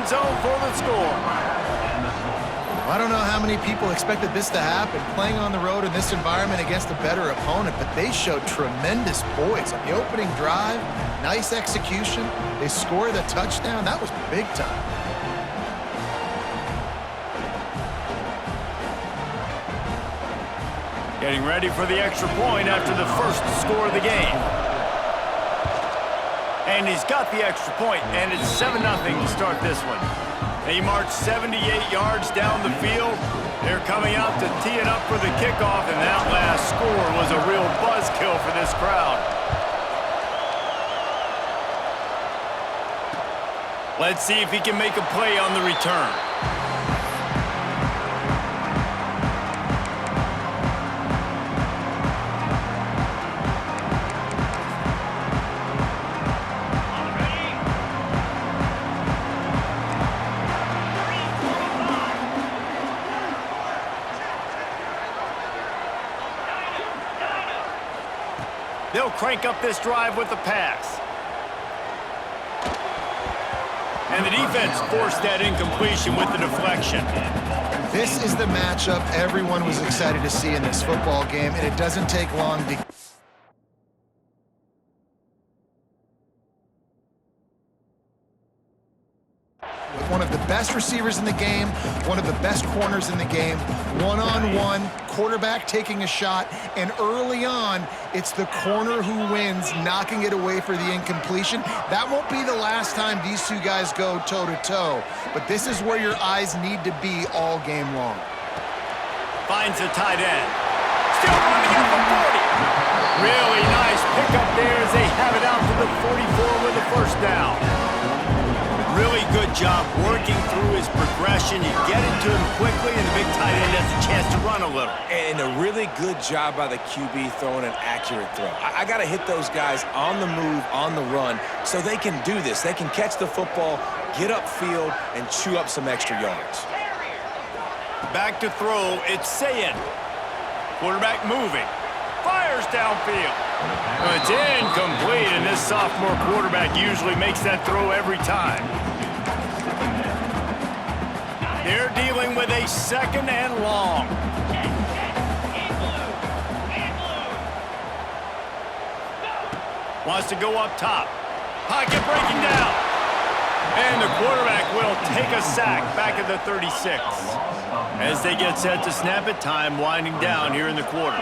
zone for the score. I don't know how many people expected this to happen, playing on the road in this environment against a better opponent, but they showed tremendous poise. On the opening drive, nice execution. They scored a touchdown. That was big time. Getting ready for the extra point after the first score of the game. And he's got the extra point, and it's 7-0 to start this one. They marched 78 yards down the field. They're coming out to tee it up for the kickoff, and that last score was a real buzzkill for this crowd. Let's see if he can make a play on the return. They'll crank up this drive with the pass. And the defense forced that incompletion with the deflection. This is the matchup everyone was excited to see in this football game, and it doesn't take long to... One of the best receivers in the game, one of the best corners in the game, one-on-one, quarterback taking a shot, and early on, it's the corner who wins, knocking it away for the incompletion. That won't be the last time these two guys go toe-to-toe, but this is where your eyes need to be all game long. Finds the tight end. Still running up the 40. Really nice pickup there as they have it out to the 44 with a first down. Really good job working through his progression. You get it to him quickly, and the big tight end has a chance to run a little. And a really good job by the QB throwing an accurate throw. I got to hit those guys on the move, on the run, so they can do this. They can catch the football, get upfield, and chew up some extra yards. Back to throw, it's Sayin. Quarterback moving. Fires downfield. It's incomplete, and this sophomore quarterback usually makes that throw every time. They're dealing with a 2nd and long. Wants to go up top. Pocket breaking down. And the quarterback will take a sack back at the 36. As they get set to snap it, time winding down here in the quarter.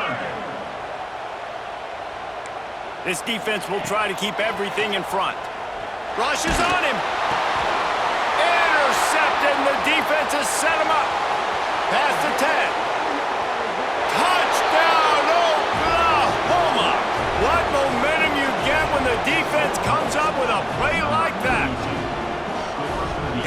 This defense will try to keep everything in front. Rush is on him. Intercepted, and the defense has set him up. Past the 10. Touchdown, Oklahoma! What momentum you get when the defense comes up with a play like that.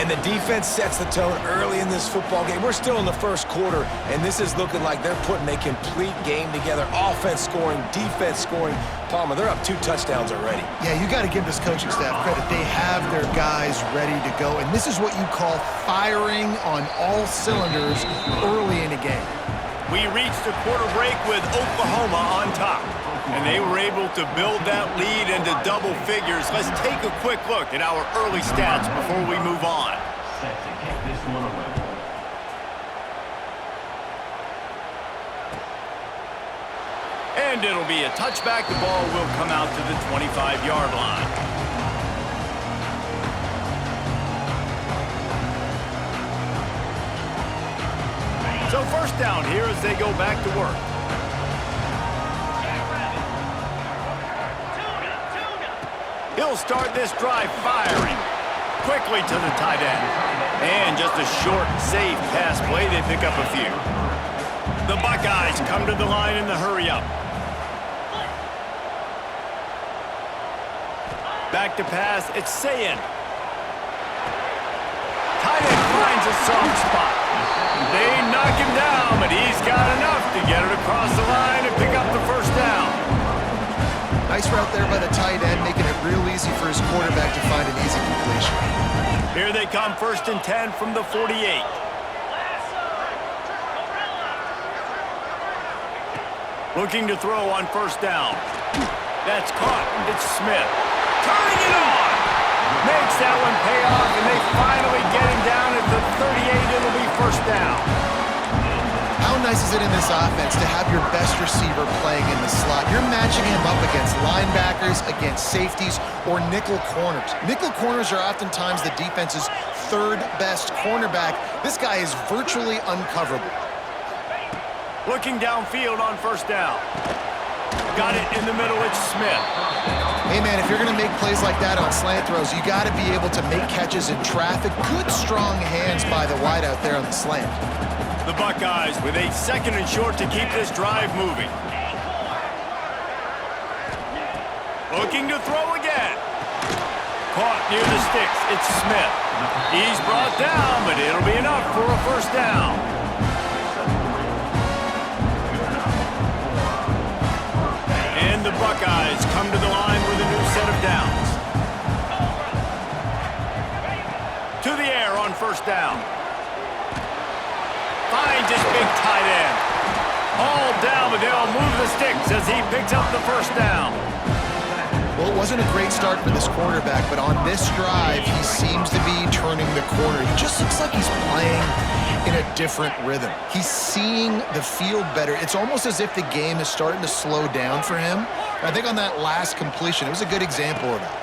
And the defense sets the tone early in this football game. We're still in the first quarter, and this is looking like they're putting a complete game together. Offense scoring, defense scoring. Palmer, they're up 2 touchdowns already. Yeah, you got to give this coaching staff credit. They have their guys ready to go, and this is what you call firing on all cylinders early in a game. We reached the quarter break with Oklahoma on top, and they were able to build that lead into double figures. Let's take a quick look at our early stats before we move on. And it'll be a touchback. The ball will come out to the 25-yard line. So first down here as they go back to work. He'll start this drive firing quickly to the tight end. And just a short, safe pass play. They pick up a few. The Buckeyes come to the line in the hurry-up. Back to pass, it's Sayin. Tight end finds a soft spot. They knock him down, but he's got enough to get it across the line and pick up the first down. Nice route there by the tight end, making it real easy for his quarterback to find an easy completion. Here they come, 1st and 10 from the 48. Looking to throw on first down. That's caught. It's Smith. Turning it on. Makes that one pay off, and they finally get him down. How nice is it in this offense to have your best receiver playing in the slot? You're matching him up against linebackers, against safeties, or nickel corners. Nickel corners are oftentimes the defense's third best cornerback. This guy is virtually uncoverable. Looking downfield on first down. Got it in the middle, it's Smith. Hey, man, if you're going to make plays like that on slant throws, you got to be able to make catches in traffic. Good, strong hands by the wide out there on the slant. The Buckeyes with a 2nd and short to keep this drive moving. Looking to throw again. Caught near the sticks, it's Smith. He's brought down, but it'll be enough for a first down. And the Buckeyes come to the line with a new set of downs. To the air on first down. Finds his big tight end. All down, but they'll move the sticks as he picks up the first down. Well, it wasn't a great start for this quarterback, but on this drive, he seems to be turning the corner. He just looks like he's playing in a different rhythm. He's seeing the field better. It's almost as if the game is starting to slow down for him. And I think on that last completion, it was a good example of that.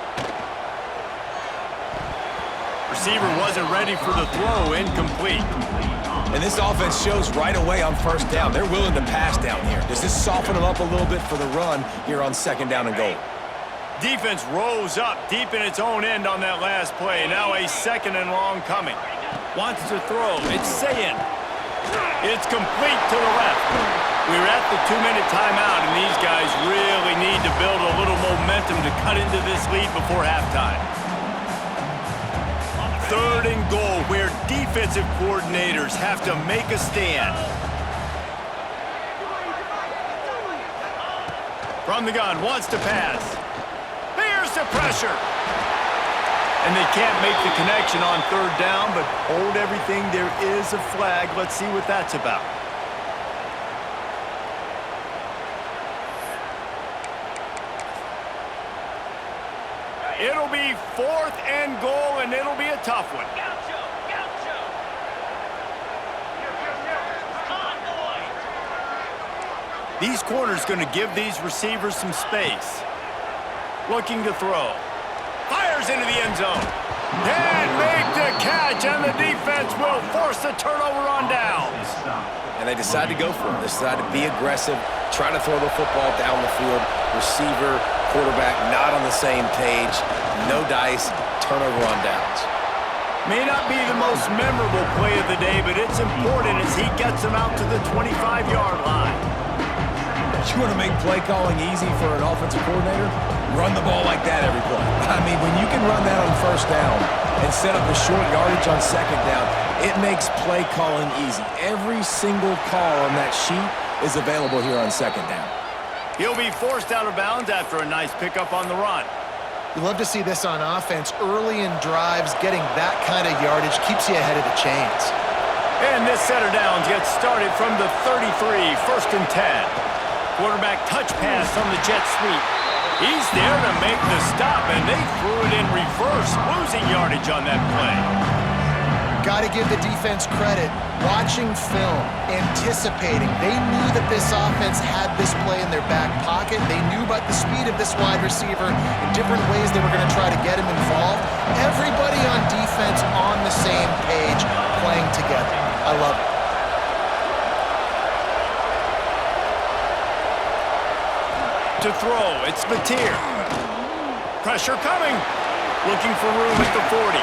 Receiver wasn't ready for the throw, incomplete. And this offense shows right away on first down. They're willing to pass down here. Does this soften them up a little bit for the run here on 2nd down and goal? Defense rose up deep in its own end on that last play. Now a 2nd and long coming. Wants to throw. It's Sayin. It's complete to the left. We're at the 2-minute timeout, and these guys really need to build a little momentum to cut into this lead before halftime. 3rd and goal, where defensive coordinators have to make a stand. From the gun, wants to pass. Here's the pressure. And they can't make the connection on 3rd down, but hold everything. There is a flag. Let's see what that's about. It'll be 4th and goal, and it'll be a tough one. These corners going to give these receivers some space. Looking to throw. Fires into the end zone. And make the catch, and the defense will force the turnover on downs. And they decide to go for it. They decide to be aggressive, try to throw the football down the field. Receiver, quarterback not on the same page. No dice, turnover on downs. May not be the most memorable play of the day, but it's important as he gets them out to the 25-yard line. You want to make play calling easy for an offensive coordinator? Run the ball like that every play. I mean, when you can run that on first down and set up a short yardage on 2nd down, it makes play calling easy. Every single call on that sheet is available here on 2nd down. He'll be forced out of bounds after a nice pickup on the run. You love to see this on offense. Early in drives, getting that kind of yardage keeps you ahead of the chains. And this set of downs gets started from the 33, 1st and 10. Quarterback touch pass on the jet sweep. He's there to make the stop, and they threw it in reverse, losing yardage on that play. Got to give the defense credit. Watching film, anticipating. They knew that this offense had this play in their back pocket. They knew about the speed of this wide receiver and different ways they were going to try to get him involved. Everybody on defense on the same page, playing together. I love it. To throw, it's Mateer. Pressure coming. Looking for room at the 40.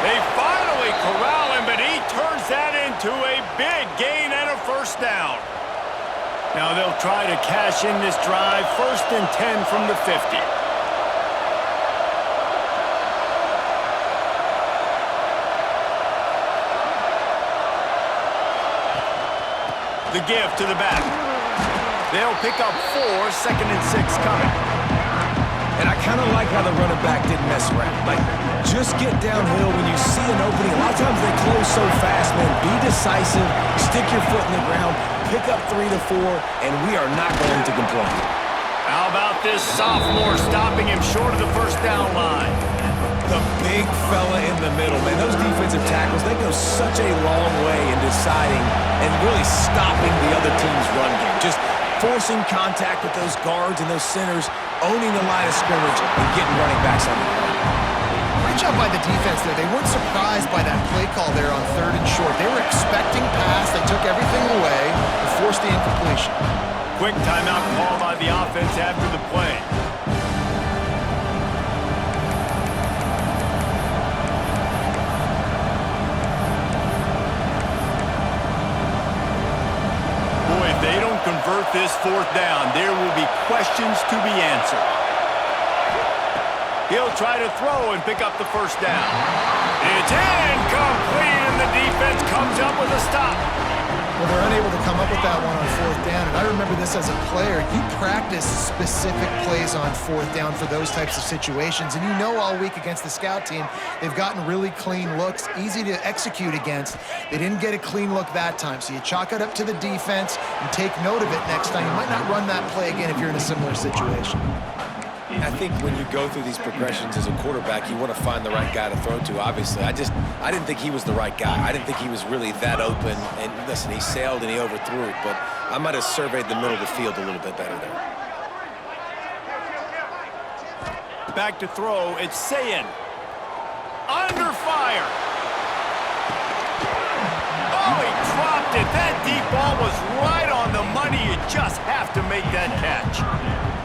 They finally corral him, but he turns that into a big gain and a first down. Now they'll try to cash in this drive. 1st and 10 from the 50. The give to the back. They'll pick up 4, 2nd and 6 coming. And I kind of like how the running back didn't mess around. Like, just get downhill when you see an opening. A lot of times they close so fast, man. Be decisive, stick your foot in the ground, pick up 3 to 4, and we are not going to complain. How about this sophomore stopping him short of the first down line? The big fella in the middle, man. Those defensive tackles, they go such a long way in deciding and really stopping the other team's run game. Just forcing contact with those guards and those centers, owning the line of scrimmage, and getting running backs on the ground. Great job by the defense there. They weren't surprised by that play call there on 3rd and short. They were expecting pass. They took everything away and forced the incompletion. Quick timeout call by the offense after the play. Boy, if they don't convert this 4th down, there will be questions to be answered. He'll try to throw and pick up the 1st down. It's incomplete, and the defense comes up with a stop. Well, they're unable to come up with that one on 4th down, and I remember this as a player. You practice specific plays on 4th down for those types of situations, and you know all week against the scout team, they've gotten really clean looks, easy to execute against. They didn't get a clean look that time, so you chalk it up to the defense and take note of it next time. You might not run that play again if you're in a similar situation. I think when you go through these progressions as a quarterback, you want to find the right guy to throw to, obviously. I didn't think he was the right guy. I didn't think he was really that open. And listen, he sailed and he overthrew it, but I might have surveyed the middle of the field a little bit better there. Back to throw, it's Sayin. Under fire. Oh, he dropped it. That deep ball was right on the money. You just have to make that catch.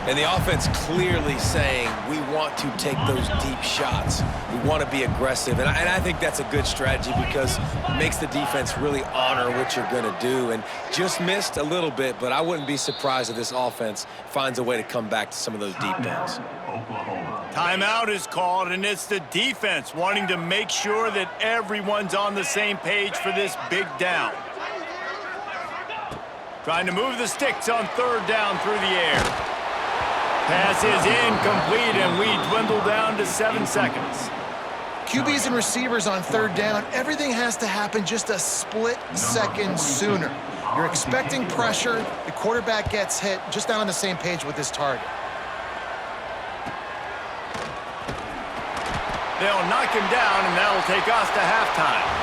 And the offense clearly saying, we want to take those deep shots. We want to be aggressive. And I think that's a good strategy because it makes the defense really honor what you're going to do. And just missed a little bit, but I wouldn't be surprised if this offense finds a way to come back to some of those deep balls. Timeout is called, and it's the defense wanting to make sure that everyone's on the same page for this big down. Trying to move the sticks on 3rd down through the air. Pass is incomplete, and we dwindle down to 7 seconds. QBs and receivers on 3rd down, everything has to happen just a split second sooner. You're expecting pressure, the quarterback gets hit, just not on the same page with his target. They'll knock him down, and that'll take us to halftime.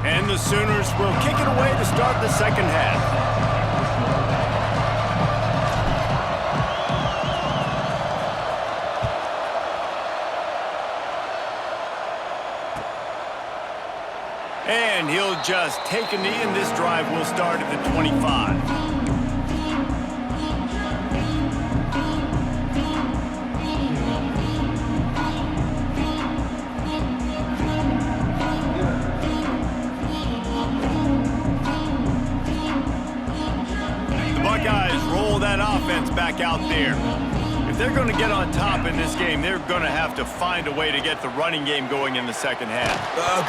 And the Sooners will kick it away to start the 2nd half. And he'll just take a knee, and this drive will start at the 25. Buckeyes roll that offense back out there. If they're going to get on top in this game, they're going to have to find a way to get the running game going in the 2nd half.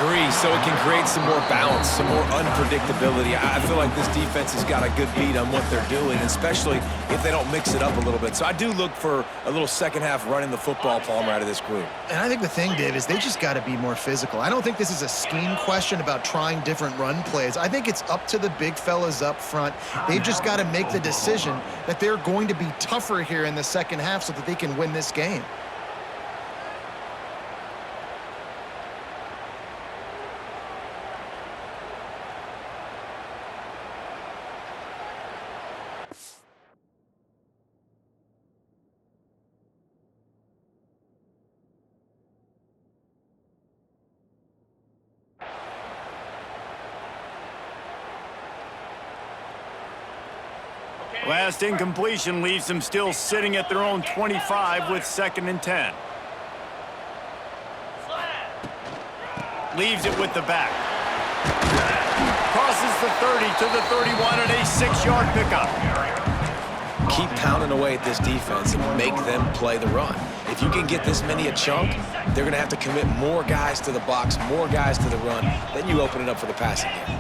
Agree, so it can create some more balance, some more unpredictability. I feel like this defense has got a good beat on what they're doing, especially if they don't mix it up a little bit. So I do look for a little 2nd half running the football, Palmer, out of this group. And I think the thing, Dave, is they just got to be more physical. I don't think this is a scheme question about trying different run plays. I think it's up to the big fellas up front. They've just got to make the decision that they're going to be tougher here in the 2nd half so that they can win this game. Last incompletion leaves them still sitting at their own 25 with 2nd and 10. Leaves it with the back. Crosses the 30 to the 31 and a 6-yard pickup. Keep pounding away at this defense and make them play the run. If you can get this many a chunk, they're going to have to commit more guys to the box, more guys to the run. Then you open it up for the passing game.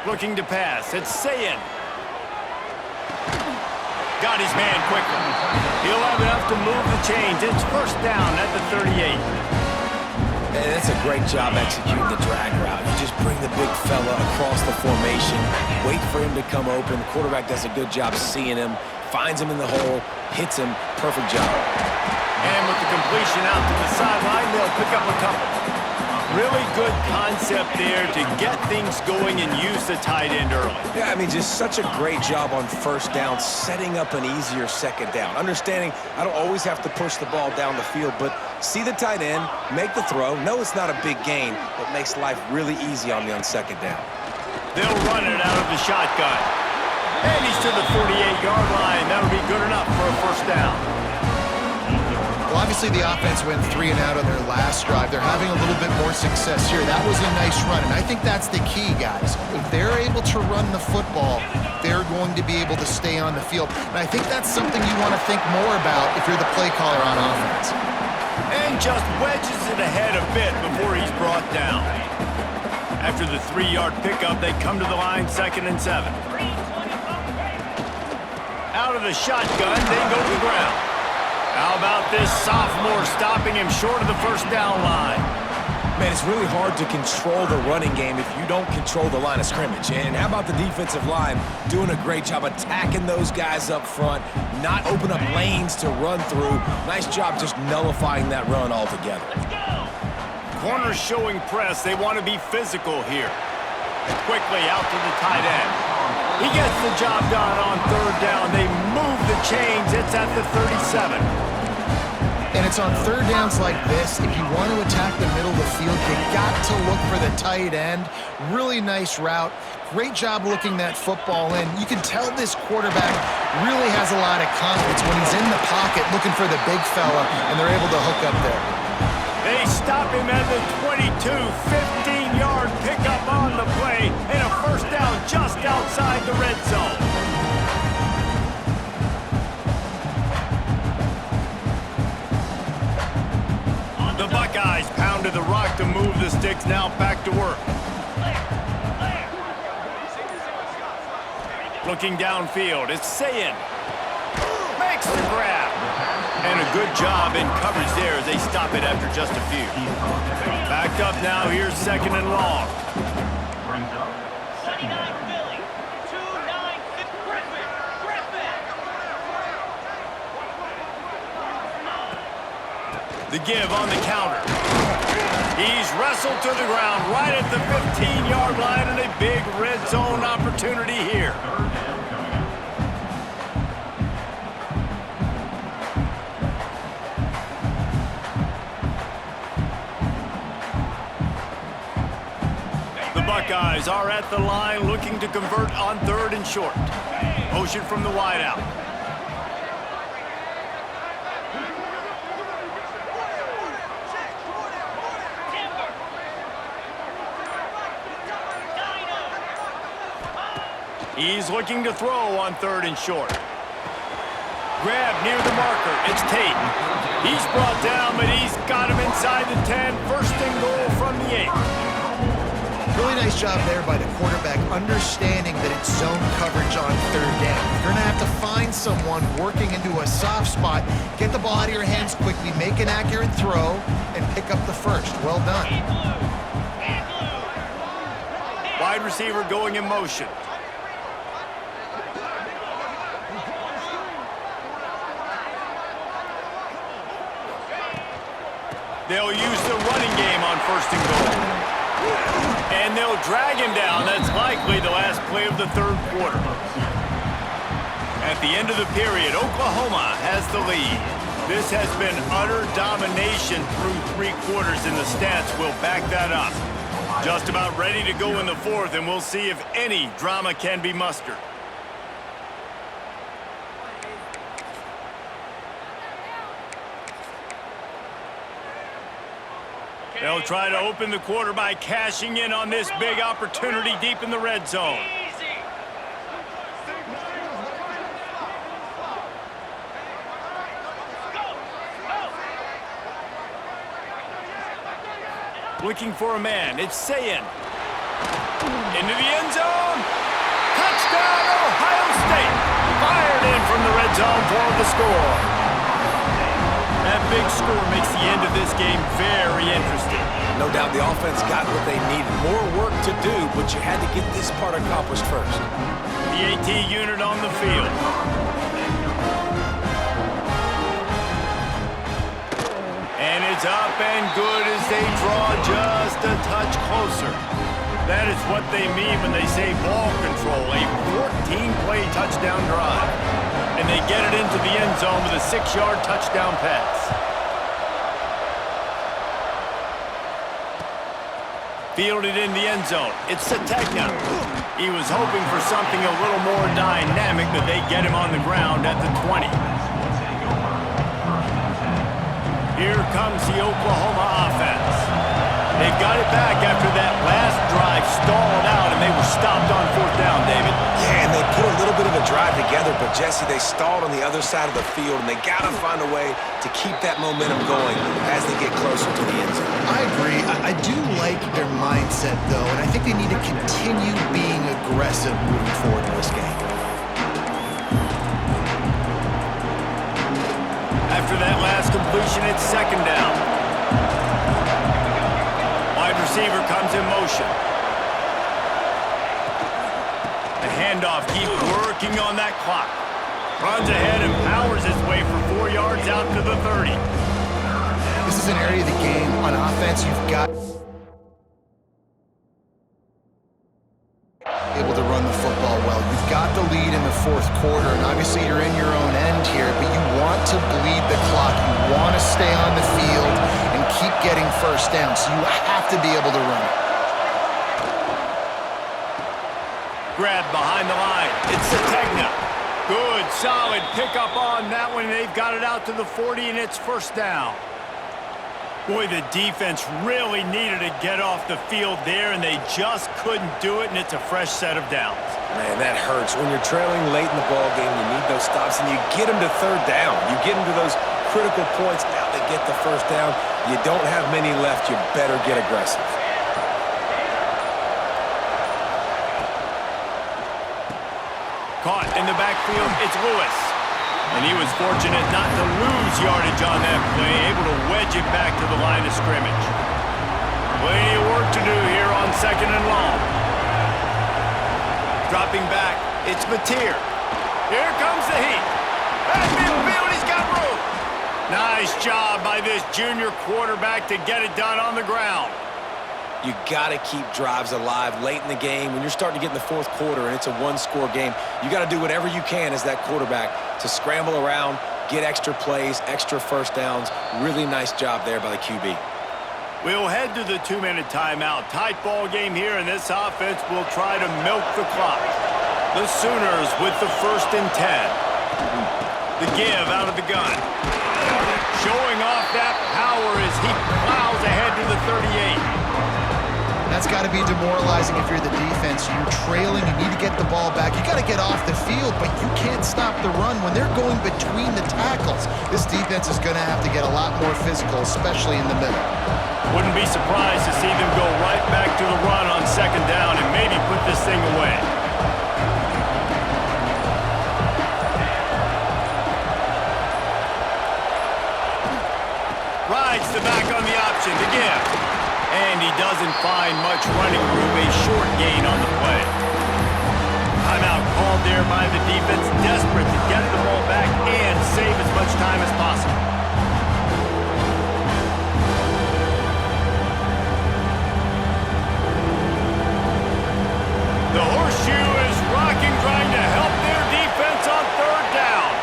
Looking to pass. It's Sayin. Got his man quickly. He'll have enough to move the chains. It's first down at the 38. And that's a great job executing the drag route. You just bring the big fella across the formation, wait for him to come open. The quarterback does a good job seeing him, finds him in the hole, hits him. Perfect job. And with the completion out to the sideline, they'll pick up a couple. Really good concept there to get things going and use the tight end early. Yeah, I mean, just such a great job on first down, setting up an easier second down. Understanding I don't always have to push the ball down the field, but see the tight end, make the throw. No, it's not a big gain, but makes life really easy on me on second down. They'll run it out of the shotgun. And he's to the 48-yard line. That'll be good enough for a first down. Well, obviously the offense went 3 and out on their last drive. They're having a little bit more success here. That was a nice run, and I think that's the key, guys. If they're able to run the football, they're going to be able to stay on the field. And I think that's something you want to think more about if you're the play caller on offense. And just wedges it ahead a bit before he's brought down. After the 3-yard pickup, they come to the line, 2nd and 7. Out of the shotgun, they go to the ground. How about this sophomore stopping him short of the first down line? Man, it's really hard to control the running game if you don't control the line of scrimmage. And how about the defensive line doing a great job attacking those guys up front, not open up lanes to run through. Nice job just nullifying that run altogether. Corners showing press. They want to be physical here. Quickly out to the tight end. He gets the job done on 3rd down. They move the chains. It's at the 37. And it's on 3rd downs like this. If you want to attack the middle of the field, you got to look for the tight end. Really nice route. Great job looking that football in. You can tell this quarterback really has a lot of confidence when he's in the pocket looking for the big fella, and they're able to hook up there. They stop him at the 22, 15-yard pickup on the play, and a first down just outside the red zone. The Buckeyes pounded the rock to move the sticks, now back to work. Looking downfield, it's Sayin. Makes the grab. And a good job in coverage there as they stop it after just a few. Backed up now, here's 2nd and long. The give on the counter. He's wrestled to the ground right at the 15-yard line, and a big red zone opportunity here. The Buckeyes are at the line looking to convert on 3rd and short. Motion from the wideout. He's looking to throw on 3rd and short. Grab near the marker. It's Tate. He's brought down, but he's got him inside the 10. 1st and goal from the 8. Really nice job there by the quarterback, understanding that it's zone coverage on 3rd down. You're going to have to find someone working into a soft spot, get the ball out of your hands quickly, make an accurate throw, and pick up the 1st. Well done. Wide receiver going in motion. They'll use the running game on 1st and goal. And they'll drag him down. That's likely the last play of the 3rd quarter. At the end of the period, Oklahoma has the lead. This has been utter domination through 3 quarters, and the stats will back that up. Just about ready to go in the 4th, and we'll see if any drama can be mustered. They'll try to open the quarter by cashing in on this big opportunity deep in the red zone. Looking for a man. It's Sayin. Into the end zone. Touchdown, Ohio State. Fired in from the red zone for the score. That big score makes the end of this game very interesting. No doubt the offense got what they needed. More work to do, but you had to get this part accomplished first. The AT unit on the field. And it's up and good as they draw just a touch closer. That is what they mean when they say ball control, a 14-play touchdown drive. And they get it into the end zone with a 6-yard touchdown pass. Fielded in the end zone. It's Sategna. He was hoping for something a little more dynamic, but they get him on the ground at the 20. Here comes the Oklahoma offense. They've got it back after that last drive stalled out, and they were stopped on 4th down, David. Yeah, and they put a little bit of a drive together, but, Jesse, they stalled on the other side of the field, and they got to find a way to keep that momentum going as they get closer to the end zone. I agree. I do like their mindset, though, and I think they need to continue being aggressive moving forward in this game. After that last completion, it's 2nd down. Wide receiver comes in motion. The handoff, keep working on that clock. Runs ahead and powers his way for 4 yards out to the 30. This is an area of the game on offense you've got able to run the football well. You've got the lead in the 4th quarter, and obviously you're in your own end here, but you want to bleed the clock. You want to stay on the field and keep getting first down, so you have to be able to run it. Grab behind the line. It's Sategna. Good, solid pickup on that one. They've got it out to the 40, and it's 1st down. Boy, the defense really needed to get off the field there, and they just couldn't do it, and it's a fresh set of downs. Man, that hurts. When you're trailing late in the ball game, you need those stops, and you get them to 3rd down. You get them to those critical points. Now they get the 1st down. You don't have many left. You better get aggressive. Caught in the backfield, it's Lewis. And he was fortunate not to lose yardage on that play, able to wedge it back to the line of scrimmage. Plenty of work to do here on 2nd and long. Dropping back, it's Mateer. Here comes the heat. At midfield, he's got room. Nice job by this junior quarterback to get it done on the ground. You got to keep drives alive late in the game. When you're starting to get in the 4th quarter and it's a 1-score game, you got to do whatever you can as that quarterback to scramble around, get extra plays, extra 1st downs. Really nice job there by the QB. We'll head to the 2-minute timeout. Tight ball game here, and this offense will try to milk the clock. The Sooners with the 1st and 10. The give out of the gun. Showing off that power as he plows ahead to the 38. That's got to be demoralizing if you're the defense. You're trailing, you need to get the ball back. You got to get off the field, but you can't stop the run when they're going between the tackles. This defense is going to have to get a lot more physical, especially in the middle. Wouldn't be surprised to see them go right back to the run on 2nd down and maybe put this thing away. Rides the back on the option to give. And he doesn't find much running room, a short gain on the play. Timeout called there by the defense, desperate to get the ball back and save as much time as possible. The horseshoe is rocking, trying to help their defense on 3rd down.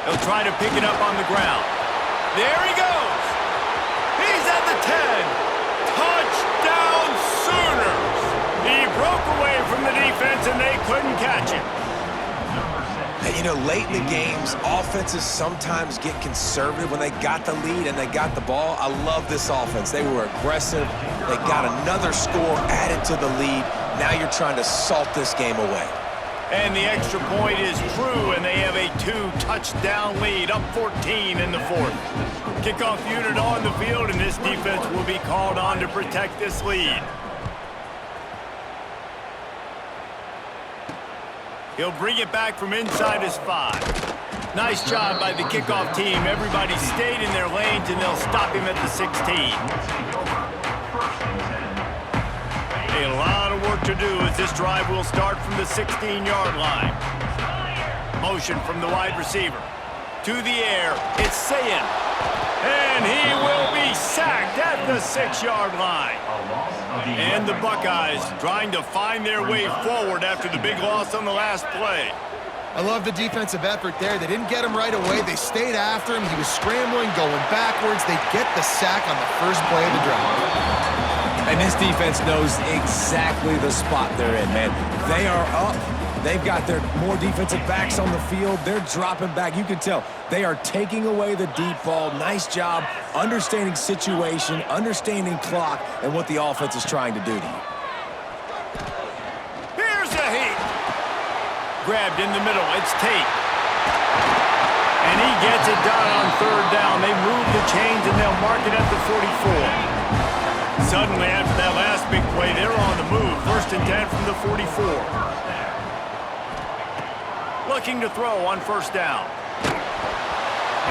They'll try to pick it up on the ground. There he goes. He's at the 10. Touchdown Sooners. He broke away from the defense, and they couldn't catch him. And, you know, late in the games, offenses sometimes get conservative when they got the lead and they got the ball. I love this offense. They were aggressive. They got another score added to the lead. Now you're trying to salt this game away. And the extra point is true, and they have a 2-touchdown lead, up 14 in the fourth. Kickoff unit on the field, and this defense will be called on to protect this lead. He'll bring it back from inside his 5. Nice job by the kickoff team. Everybody stayed in their lanes, and they'll stop him at the 16. A lot of work to do as this drive will start from the 16-yard line. Motion from the wide receiver. To the air, it's Sayin. And he will be sacked at the 6-yard line. And the Buckeyes trying to find their way forward after the big loss on the last play. I love the defensive effort there. They didn't get him right away. They stayed after him. He was scrambling, going backwards. They get the sack on the first play of the drive. And this defense knows exactly the spot they're in, man. They are up. They've got their more defensive backs on the field. They're dropping back. You can tell they are taking away the deep ball. Nice job understanding situation, understanding clock, and what the offense is trying to do to you. Here's a heat. Grabbed in the middle. It's Tate. And he gets it done on third down. They move the chains, and they'll mark it at the 44. Suddenly, after that last big play, they're on the move. 1st and 10 from the 44. Looking to throw on 1st down.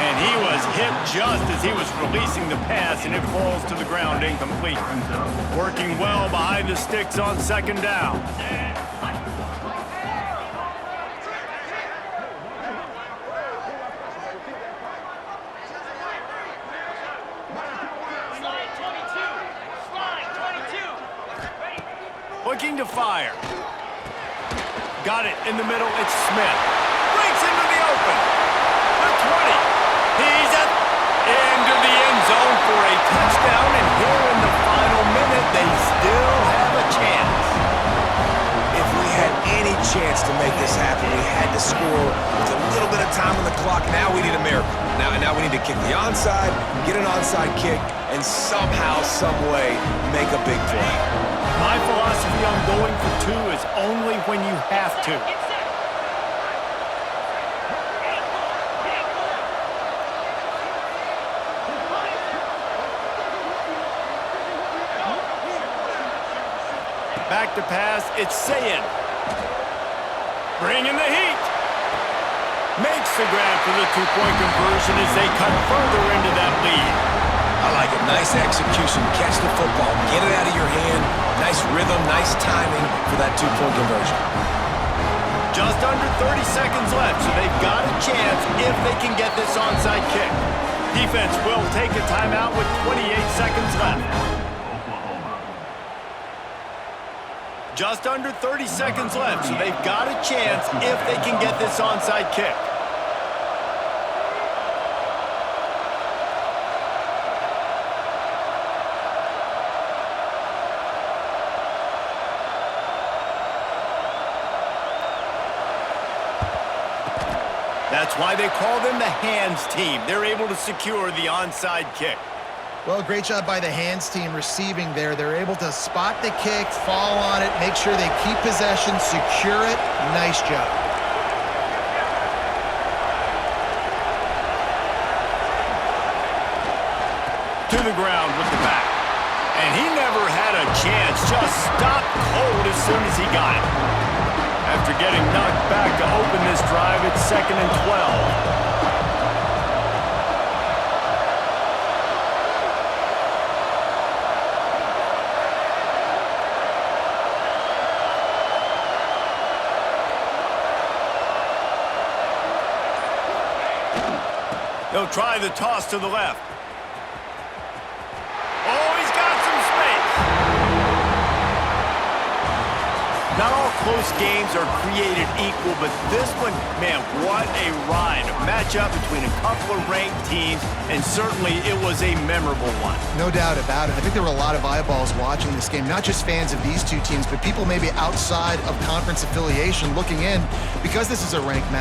And he was hit just as he was releasing the pass, and it falls to the ground incomplete. Working well behind the sticks on 2nd down. Looking to fire. Got it in the middle. It's Smith. Breaks into the open. The 20. He's into the end zone for a touchdown. And here in the final minute, they still have a chance. If we had any chance to make this happen, we had to score with a little bit of time on the clock. Now we need a miracle. Now we need to kick the onside, get an onside kick, and somehow, some way, make a big play. My philosophy on going for 2 is only when you have to. Back to pass, it's Sayin. Bringing the heat. Makes the grab for the 2-point conversion as they cut further into that lead. I like it. Nice execution. Catch the football. Get it out of your hand. Nice rhythm, nice timing for that 2-point conversion. Just under 30 seconds left, so they've got a chance if they can get this onside kick. Defense will take a timeout with 28 seconds left. Just under 30 seconds left, so they've got a chance if they can get this onside kick. That's why they call them the hands team. They're able to secure the onside kick. Well, great job by the hands team receiving there. They're able to spot the kick, fall on it, make sure they keep possession, secure it. Nice job. To the ground with the back. And he never had a chance. Just stopped cold as soon as he got it. After getting knocked back to open this drive, it's 2nd and 12. They'll try the toss to the left. Oh, he's got some space. Not all close games are created equal, but this one, man, what a ride. A matchup between a couple of ranked teams, and certainly it was a memorable one. No doubt about it. I think there were a lot of eyeballs watching this game, not just fans of these two teams, but people maybe outside of conference affiliation looking in because this is a ranked match.